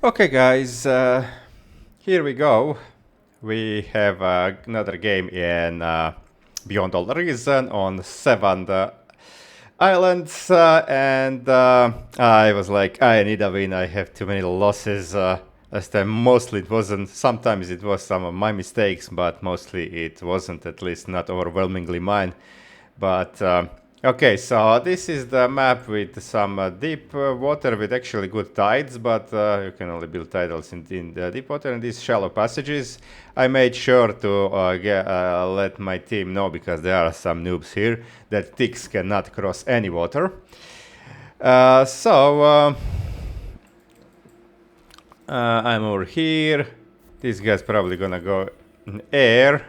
Okay, guys, here we go. We have another game in Beyond All Reason on 7 islands, and I was like, I need a win. I have too many losses. Last time, mostly it wasn't. Sometimes it was some of my mistakes, but mostly it wasn't. At least not overwhelmingly mine. But okay, so this is the map with some deep water with actually good tides, but you can only build tidals in the deep water and these shallow passages. I made sure to let my team know, because there are some noobs here, that ticks cannot cross any water. I'm over here. This guy's probably gonna go in air.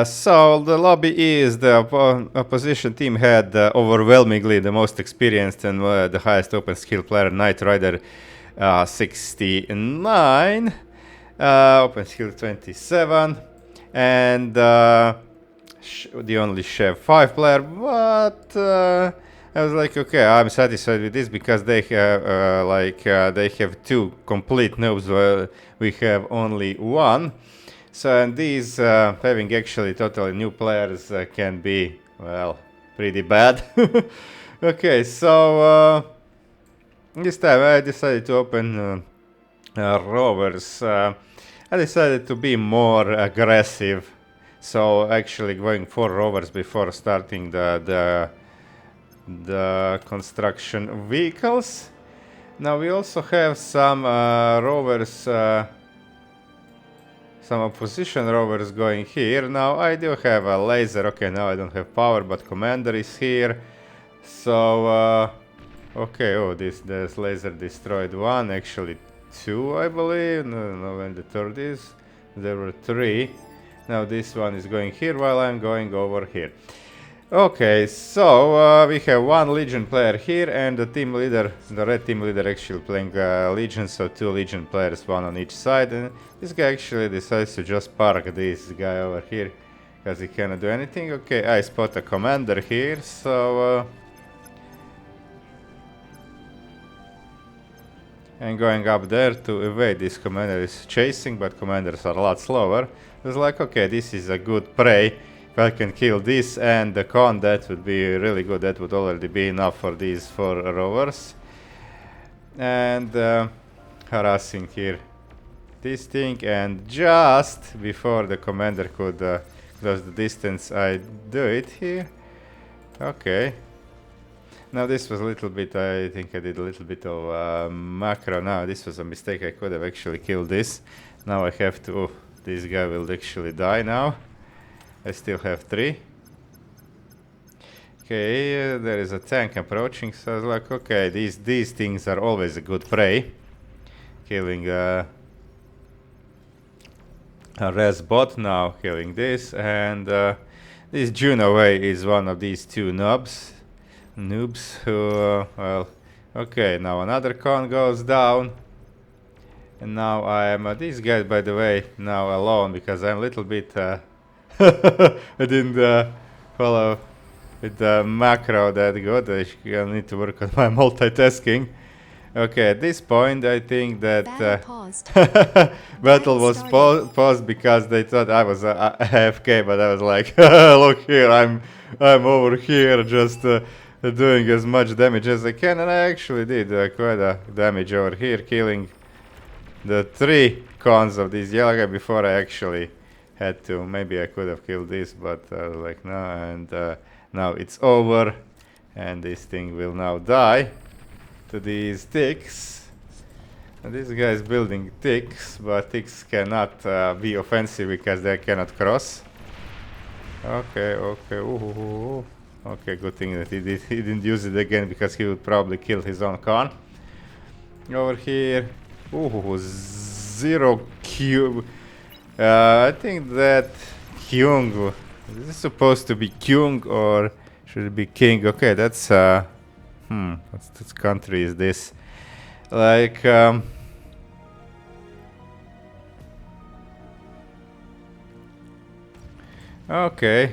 So the lobby is the opposition team had overwhelmingly the most experienced and the highest open skill player, Knight Rider 69, open skill 27, and the only Chef 5 player, but I was like, okay, I'm satisfied with this because they have they have two complete noobs while we have only one. So, and these having actually totally new players can be, well, pretty bad. Okay, so this time I decided to open rovers. I decided to be more aggressive, so actually going for rovers before starting the construction vehicles. Now we also have some rovers. Some opposition rovers going here. Now I do have a laser. Okay, now I don't have power, but commander is here. So, okay, oh, this laser destroyed one, actually two, I believe. No, when the third is. There were three. Now this one is going here while I'm going over here. Okay, so we have one Legion player here, and the team leader, the red team leader, actually playing Legion, so two Legion players, one on each side. And this guy actually decides to just park this guy over here, because he cannot do anything. Okay, I spot a commander here, so I'm going up there to evade this commander is chasing, but commanders are a lot slower. It's like, okay, this is a good prey. If I can kill this and the con, that would be really good. That would already be enough for these 4 rovers. And harassing here this thing, and just before the commander could close the distance, I do it here. Okay. Now this was a little bit, I think I did a little bit of macro. Now this was a mistake. I could have actually killed this. Now I have to, oh, this guy will actually die now. I still have 3. Okay, there is a tank approaching, so I was like, okay, these things are always a good prey. Killing a res bot now, killing this, and this Juno Way is one of these two noobs who, well, okay, now another con goes down. And now I am, this guy, by the way, now alone, because I'm a little bit, I didn't follow with the macro that good. I need to work on my multitasking. Okay, at this point, I think that battle was paused because they thought I was AFK, but I was like, look here, I'm over here just doing as much damage as I can, and I actually did quite a damage over here, killing the 3 cons of this yellow guy before I actually had to. Maybe I could have killed this, but I was like, no, and now it's over, and this thing will now die to these ticks. And this guy is building ticks, but ticks cannot be offensive because they cannot cross. Okay, okay, ooh. Okay, good thing that he didn't use it again, because he would probably kill his own con. Over here, ooh, 0 cube. I think that Kyung, is this supposed to be Kyung or should it be King? Okay, that's what country is this? Like, okay.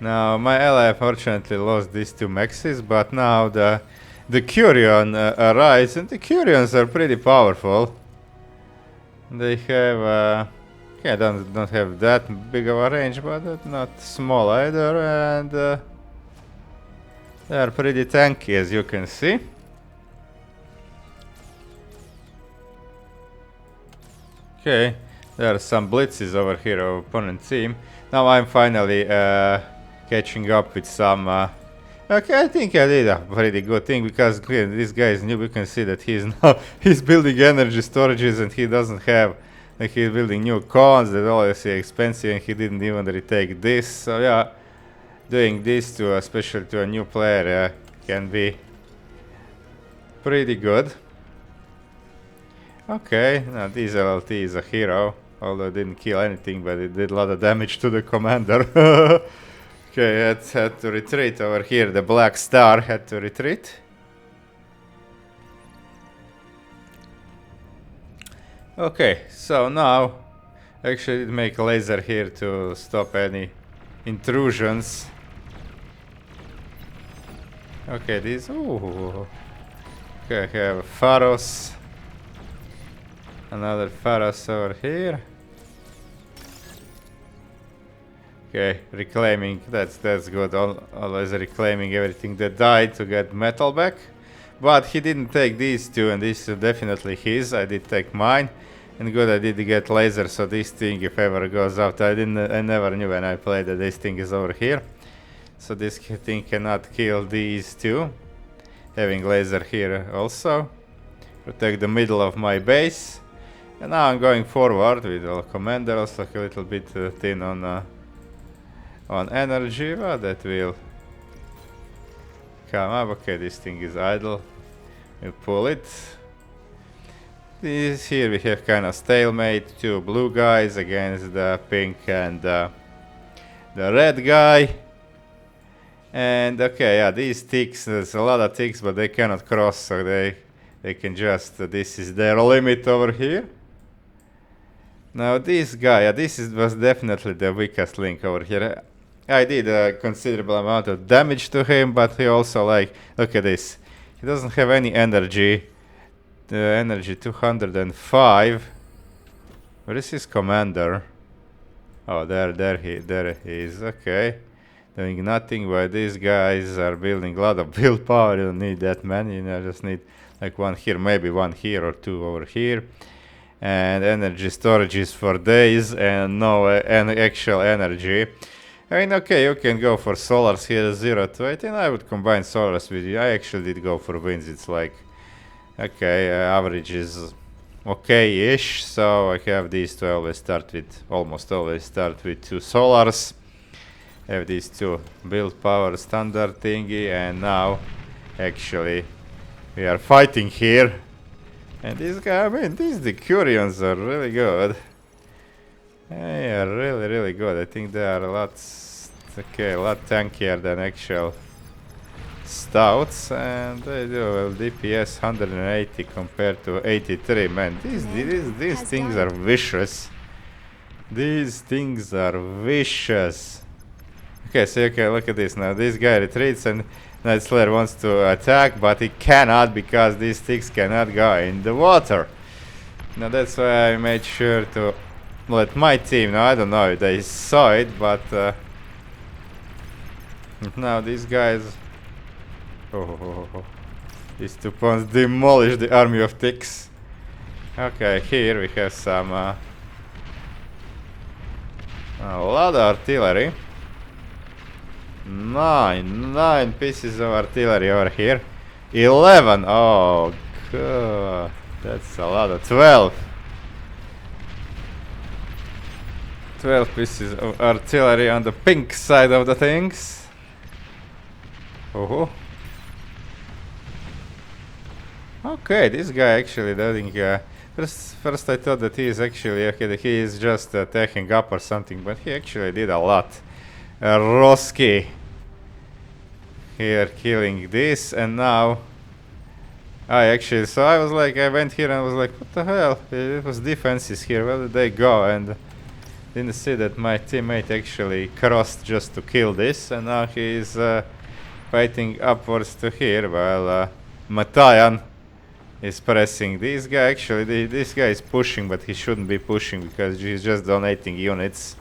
Now my ally unfortunately lost these 2 mexes, but now the the Curion arrives, and the Curions are pretty powerful. They have, okay, don't have that big of a range, but not small either, and they are pretty tanky, as you can see. Okay, there are some blitzes over here of opponent team. Now I'm finally catching up with some. Okay, I think I did a pretty good thing because this guy is new. We can see that he's building energy storages and he doesn't have. Like he's building new cons that all is expensive and he didn't even retake this. So yeah, doing this to especially to a new player can be pretty good. Okay, now this LLT is a hero, although it didn't kill anything, but it did a lot of damage to the commander. Okay, it had to retreat over here. The Black Star had to retreat. Okay, so now actually make a laser here to stop any intrusions. Okay, these. Ooh. Okay, I have Pharos. Another Pharos over here. Okay, reclaiming, that's good. Always reclaiming everything that died to get metal back. But he didn't take these two, and this is definitely his. I did take mine. And good, I did get laser, so this thing, if ever goes out, I never knew when I played that this thing is over here. So this thing cannot kill these two. Having laser here also. Protect the middle of my base. And now I'm going forward with all commanders, like a little bit thin on energy, but that will come up. Okay, this thing is idle. We pull it. This here we have kind of stalemate. Two blue guys against the pink and the red guy. And okay, yeah, these ticks, there's a lot of ticks, but they cannot cross, so they can just, this is their limit over here. Now this guy, was definitely the weakest link over here. I did a considerable amount of damage to him, but he also like, look at this. He doesn't have any energy. The energy 205. Where is his commander? Oh, there he is. Okay, doing nothing. While these guys are building a lot of build power. You don't need that many. You know, just need like one here, maybe one here or two over here. And energy storages for days and no actual energy. I mean, okay, you can go for solars here 0 to 18. I would combine solars with you. I actually did go for winds. It's like, okay, average is okay-ish. So I have these two. Almost always start with 2 solars. Have these 2 build power standard thingy. And now, actually, we are fighting here. And this guy, I mean, the Curions are really good. They are really, really good. I think they are a lot tankier than actual stouts. And they do well, DPS 180 compared to 83. Man, these things are vicious. These things are vicious. Okay, so okay, look at this. Now this guy retreats and Night Slayer wants to attack, but he cannot because these sticks cannot go in the water. Now that's why I made sure to let my team, now I don't know if they saw it, but now these guys, these 2 pawns demolish the army of ticks. Okay, here we have some a lot of artillery. 9 pieces of artillery over here. 11. Oh god, that's a lot of 12 pieces of artillery on the pink side of the things. Okay, this guy actually doing first I thought that he is actually okay, that he is just attacking up or something, but he actually did a lot. Roski here killing this, and now I was like, I went here and I was like, what the hell? It was defenses here, where did they go? And didn't see that my teammate actually crossed just to kill this, and now he's fighting upwards to here. Well, Matayan is pressing this guy. Actually, this guy is pushing, but he shouldn't be pushing because he's just donating units.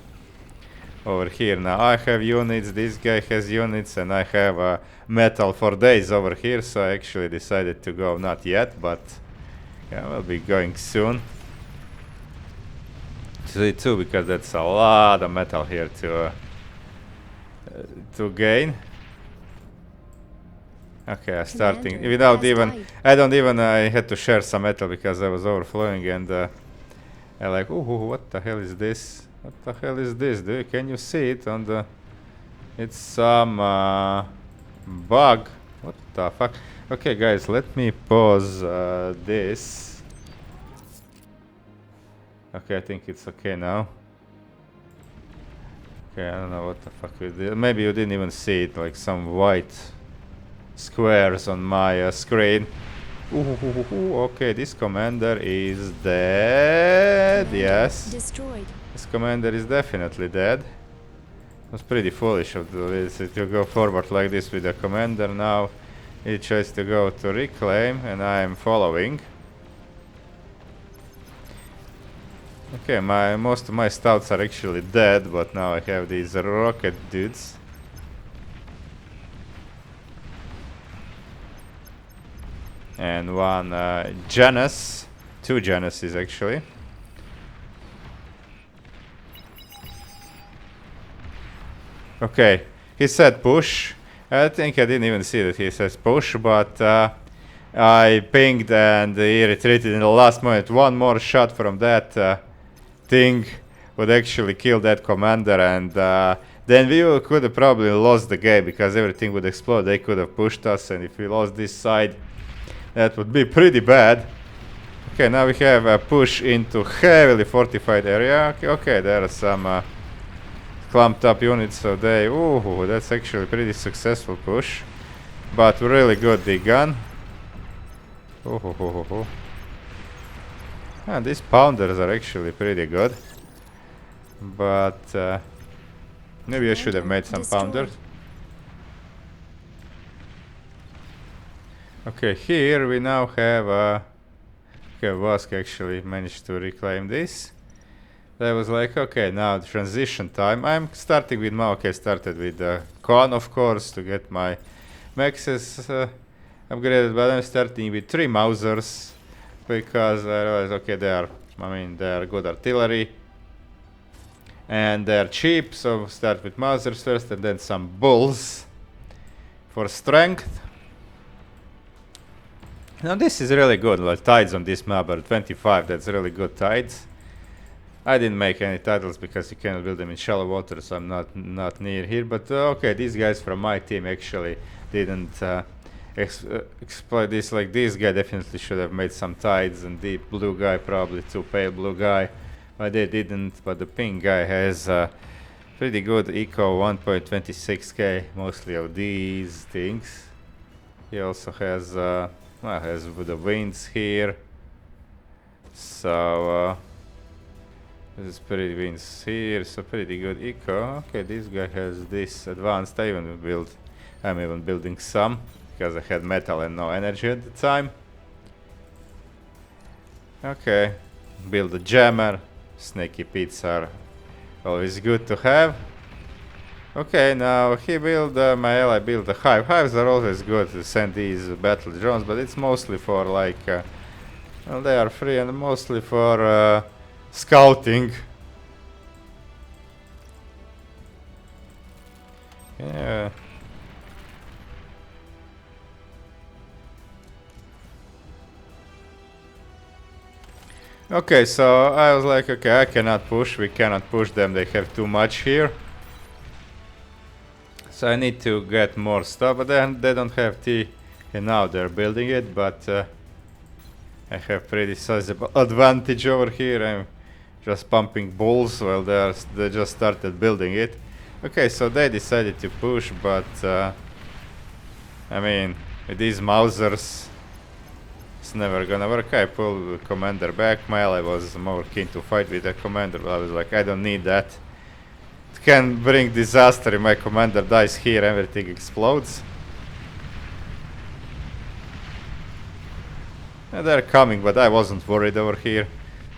Over here now I have units, this guy has units, and I have metal for days over here, so I actually decided to go, not yet, but yeah, we'll be going soon. Too, because that's a lot of metal here to gain. Okay, I'm starting without even, I had to share some metal because I was overflowing, and I like, ooh, what the hell is this? What the hell is this, dude? Can you see it on the... It's some bug. What the fuck? Okay, guys, let me pause this. Okay, I think it's okay now. Okay, I don't know what the fuck we did. Maybe you didn't even see it, like some white squares on my screen. Okay, this commander is dead. Yes. Destroyed. This commander is definitely dead. It was pretty foolish of this to go forward like this with the commander. Now he tries to go to reclaim, and I am following. Okay, most of my stouts are actually dead, but now I have these rocket dudes. And one Janus, two Januses actually. Okay, he said push. I think I didn't even see that he says push, but I pinged and he retreated in the last moment. One more shot from that thing would actually kill that commander, and then we could have probably lost the game because everything would explode. They could have pushed us, and if we lost this side, that would be pretty bad. Okay, now we have a push into heavily fortified area. Okay, there are some clumped up units, so they... Ooh, that's actually a pretty successful push. But really good big gun. And these pounders are actually pretty good. But maybe I should have made some pounders. Okay, here we now have okay, Vosk actually managed to reclaim this. I was like, okay, now transition time. I'm starting with my, okay, started with Con, of course, to get my maxes upgraded, but I'm starting with 3 Mausers because I realized, okay, they are good artillery and they're cheap, so start with Mausers first and then some Bulls for strength. Now this is really good, like tides on this map are 25, that's really good tides. I didn't make any titles because you cannot build them in shallow water, so I'm not near here. But okay, these guys from my team actually didn't exploit this. Like this guy definitely should have made some tides, and the blue guy probably too pale blue guy, but they didn't. But the pink guy has pretty good eco, 1.26k, mostly of these things. He also has has the winds here, so. This is pretty wins here, so pretty good eco. Okay, this guy has this advanced. I'm even building some because I had metal and no energy at the time. Okay, build a jammer. Snaky pits are always good to have. Okay, now my ally built a hive. Hives are always good to send these battle drones, but it's mostly for like, well, they are free and mostly for scouting. Yeah. Okay, so I was like, okay, I cannot push, we cannot push them, they have too much here. So I need to get more stuff, but then they don't have tea, and now they're building it, but I have pretty sizable advantage over here. I'm just pumping bulls while they just started building it. Okay, so they decided to push, but I mean, with these Mausers, it's never gonna work. I pulled the commander back. My ally was more keen to fight with the commander, but I was like, I don't need that. It can bring disaster if my commander dies here, everything explodes. They're coming, but I wasn't worried over here.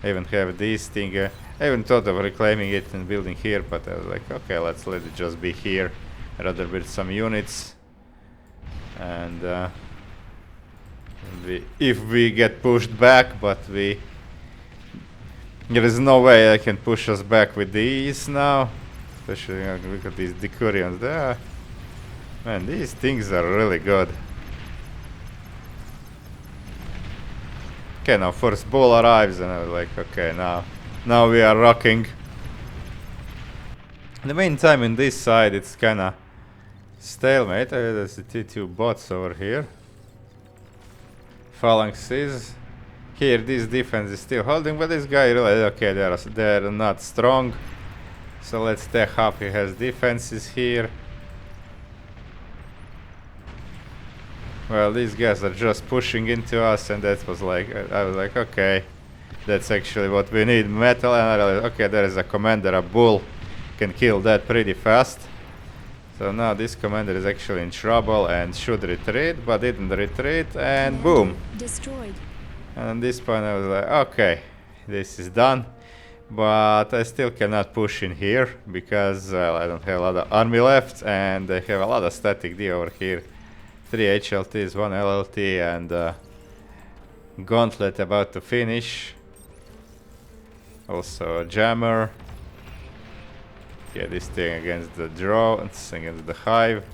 I even have this thing. I even thought of reclaiming it and building here, but I was like, okay, let's let it just be here. I'd rather build some units. And if we get pushed back, but there is no way I can push us back with these now. Especially, look at these Decurions there. Man, these things are really good. Okay, now first ball arrives and I was like, okay, now we are rocking. In the meantime, in this side, it's kinda stalemate. There's the T2 bots over here. Phalanxes. Here, this defense is still holding, but this guy really, okay, they're not strong. So let's tech up. He has defenses here. Well, these guys are just pushing into us, and that was like, I was like, okay, that's actually what we need. Metal, and I realized, okay, there is a commander, a bull, can kill that pretty fast. So now this commander is actually in trouble and should retreat, but didn't retreat, and boom. Destroyed. And at this point I was like, okay, this is done. But I still cannot push in here, because I don't have a lot of army left, and I have a lot of static D over here. 3 HLTs, 1 LLT, and Gauntlet about to finish. Also a Jammer. Yeah, this thing against the drones, against the hive.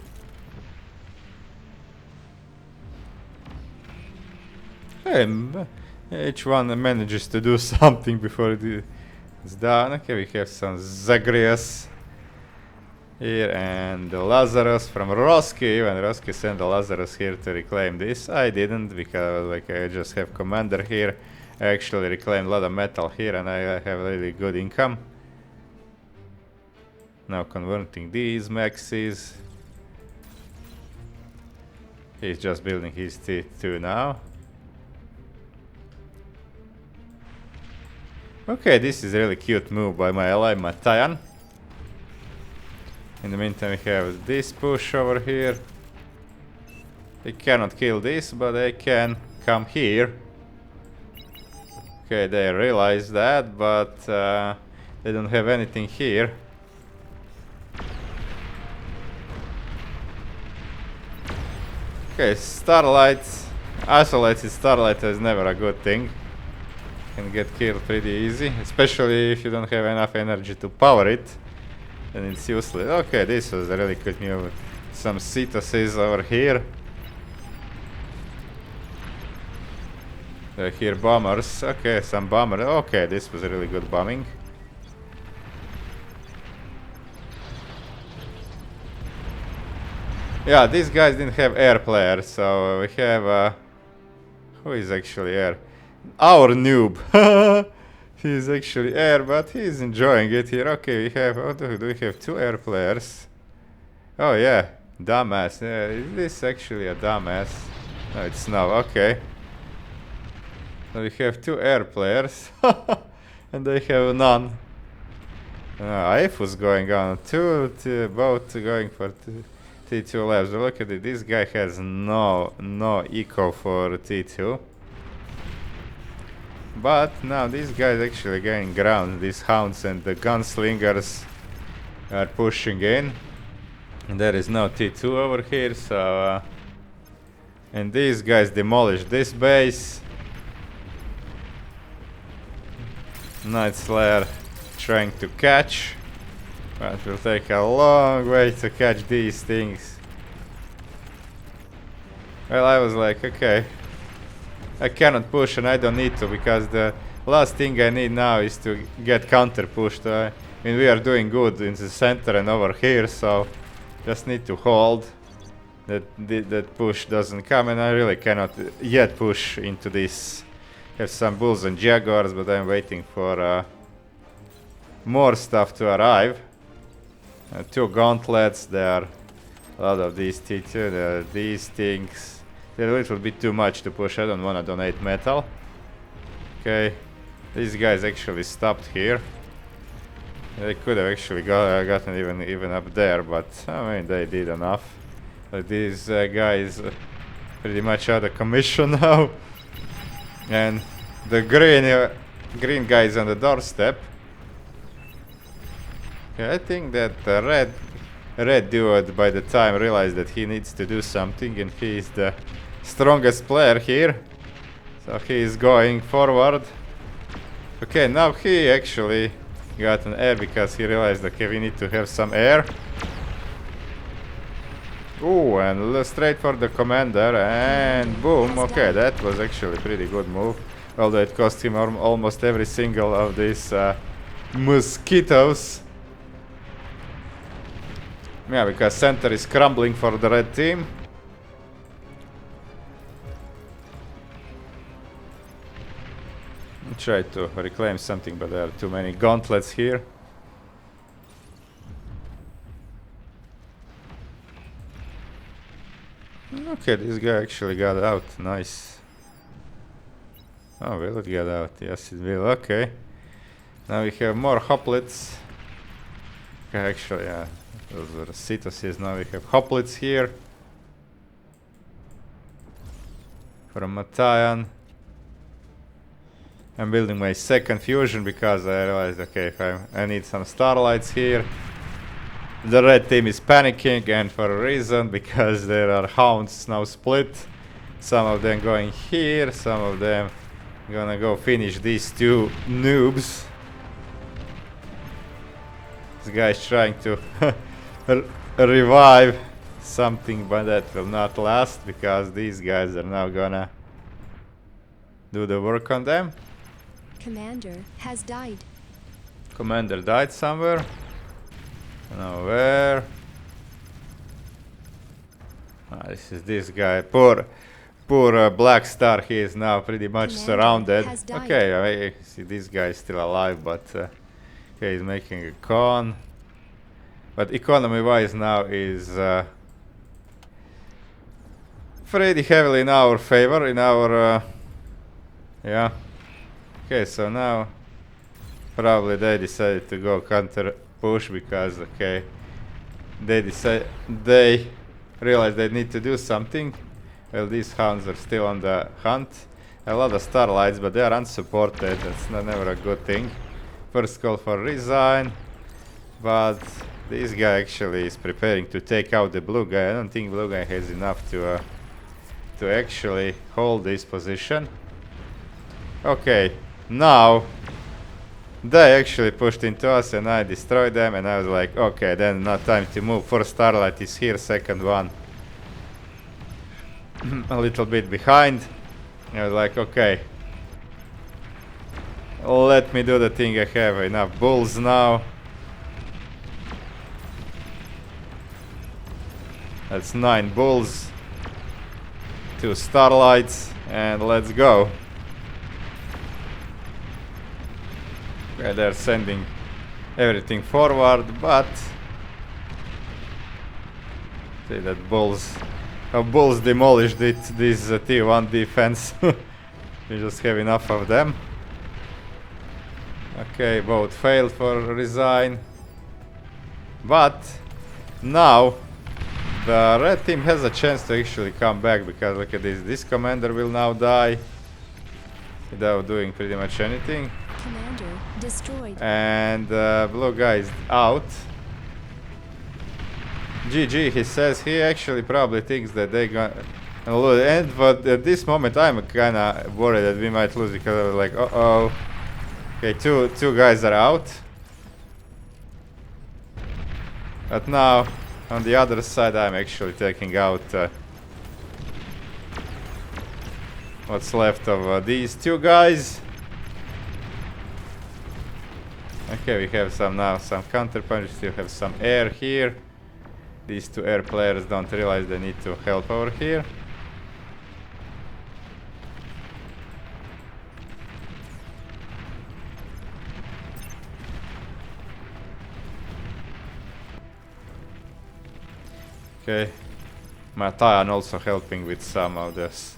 Hey, each one manages to do something before it's done. Okay, we have some Zagreus here and the Lazarus from Roski. Even Roski sent the Lazarus here to reclaim this. I didn't, because like I just have commander here. I actually reclaimed a lot of metal here and I have really good income. Now converting these maxis. He's just building his T2 now. Okay, this is a really cute move by my ally Matayan. In the meantime, we have this push over here. They cannot kill this, but they can come here. Okay, they realize that, but they don't have anything here. Okay, Starlight. Isolated Starlight is never a good thing. Can get killed pretty easy, especially if you don't have enough energy to power it. Then it's useless. Okay, this was a really good move. Some Cetoses over here. Here bombers. Okay, some bombers. Okay, this was a really good bombing. Yeah, these guys didn't have air players, so we have who is actually air? Our noob. He's actually air, but he's enjoying it here. Okay, we have, oh, do we have 2 air players? Oh yeah, dumbass. Is this actually a dumbass? No, it's not. Okay. So we have 2 air players, and they have none. IF was going on. Both going for T2 labs. But look at it. This guy has no eco for T2. But now these guys actually getting ground. These hounds and the gunslingers are pushing in. And there is no T2 over here, so and these guys demolished this base. Night Slayer trying to catch, but it will take a long way to catch these things. Well, I was like, okay, I cannot push and I don't need to, because the last thing I need now is to get counter pushed. I mean, we are doing good in the center and over here, so just need to hold that push doesn't come, and I really cannot yet push into this. Have some bulls and jaguars, but I'm waiting for more stuff to arrive. 2 gauntlets. There are a lot of these T2. There are these things. They're a little bit too much to push. I don't want to donate metal. Okay, these guys actually stopped here. They could have actually gotten even up there, but I mean, they did enough. But these guys pretty much out of commission now. And the green guy is on the doorstep. Okay, I think that the red dude by the time realized that he needs to do something, and he is the strongest player here. So he is going forward. Okay, now he actually got an air because he realized that okay, we need to have some air. Ooh, and straight for the commander, and boom. Okay, that was actually a pretty good move. Although it cost him almost every single of these mosquitoes. Yeah, because center is crumbling for the red team. Try to reclaim something, but there are too many gauntlets here. Okay, this guy actually got out. Nice. Oh, will it get out? Yes, it will. Okay. Now we have more hoplites. Okay, actually, yeah. Those were cetoses. Now we have hoplites here. From Matayan. I'm building my second fusion because I realized, okay, if I need some starlights here. The red team is panicking, and for a reason, because there are hounds now split. Some of them going here, some of them gonna go finish these two noobs. This guy's trying to revive something, but that will not last because these guys are now gonna do the work on them. Commander has died. Commander died somewhere. Now where? This is this guy. Poor Black Star. He is now pretty much surrounded. Okay, I see this guy is still alive, but okay, he's making a con. But economy-wise now is pretty heavily in our favor. In our yeah. Okay, so now probably they decided to go counter push because okay, they realized they need to do something. Well, these hounds are still on the hunt. A lot of starlights, but they are unsupported. That's never a good thing. First call for resign, but this guy actually is preparing to take out the blue guy. I don't think blue guy has enough to actually hold this position. Okay. Now, they actually pushed into us and I destroyed them, and I was like, okay, then not time to move. First starlight is here, second one a little bit behind. I was like, okay, let me do the thing. I have enough bulls now. That's 9 bulls, 2 starlights, and let's go. Yeah, they're sending everything forward, but see that bulls demolished this T1 defense. We just have enough of them. Okay, both failed for resign, but now the red team has a chance to actually come back because look at this. This commander will now die without doing pretty much anything. Commander destroyed. And blue guy is out. GG, he says. He actually probably thinks that they're gonna lose. But at this moment I'm kinda worried that we might lose because I was like, uh-oh. Okay, two guys are out. But now, on the other side, I'm actually taking out what's left of these 2 guys. Okay, we have some counterpunch, still have some air here. These 2 air players don't realize they need to help over here. Okay, Matayan also helping with some of this.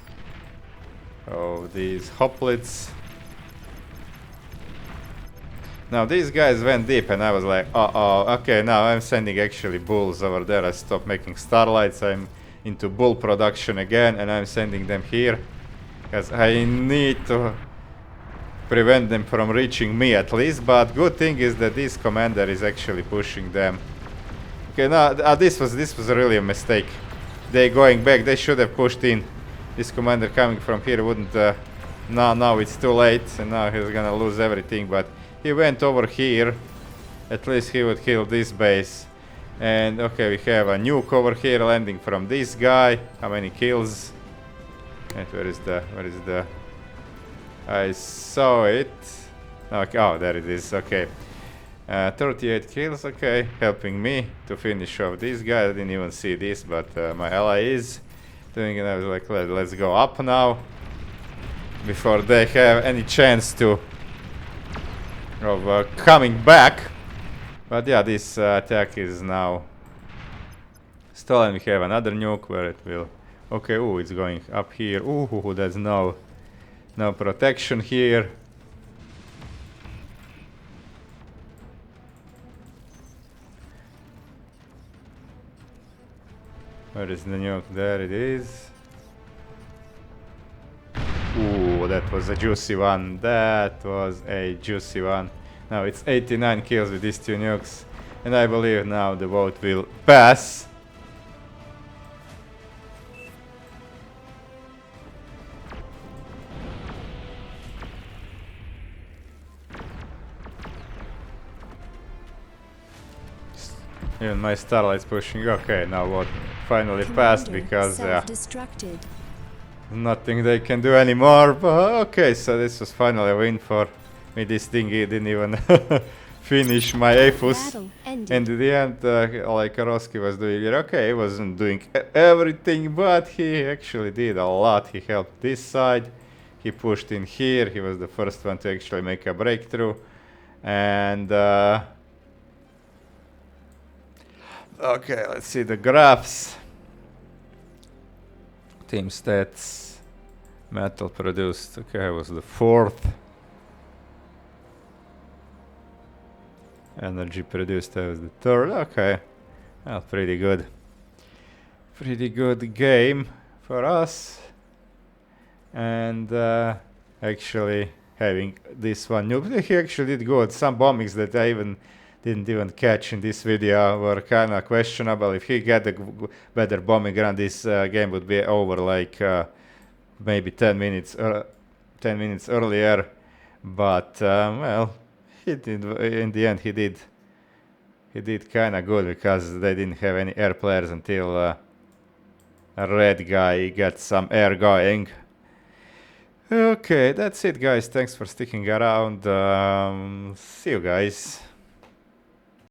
Oh, these hoplites. Now these guys went deep and I was like, uh-oh, okay, now I'm sending actually bulls over there. I stopped making starlights, I'm into bull production again and I'm sending them here. Because I need to prevent them from reaching me at least. But good thing is that this commander is actually pushing them. Okay, now this was really a mistake. They going back. They should have pushed in. This commander coming from here wouldn't. Now it's too late, and now he's gonna lose everything. But he went over here. At least he would kill this base. And okay, we have a nuke over here landing from this guy. How many kills? And where is the? I saw it. Okay, oh, there it is. Okay, 38 kills. Okay, helping me to finish off this guy. I didn't even see this, but my ally is doing it. I was like, let's go up now before they have any chance of coming back. But yeah, this attack is now stolen. We have another nuke where it will. Okay, ooh, it's going up here. Ooh, there's no protection here. Where is the nuke? There it is. Ooh, that was a juicy one. That was a juicy one. Now it's 89 kills with these two nukes. And I believe now the vote will pass. Even my Starlight's pushing. Okay, now what? Finally passed because self-destructed. nothing they can do anymore. But okay, so this was finally a win for me. This thing didn't even finish my AFUS. And in the end, like Karosky was doing it. Okay, he wasn't doing everything, but he actually did a lot. He helped this side. He pushed in here. He was the first one to actually make a breakthrough. And okay, let's see the graphs. Team stats. Metal produced. Okay, I was the fourth. Energy produced, I was the third. Okay. Well, pretty good. Pretty good game for us. And actually having this one. He actually did good. Some bombings that I didn't even catch in this video were kind of questionable. If he get a better bombing run, this game would be over like maybe 10 minutes earlier. But well, he did. In the end, he did kind of good because they didn't have any air players until a red guy got some air going. Okay, that's it, guys. Thanks for sticking around. See you guys.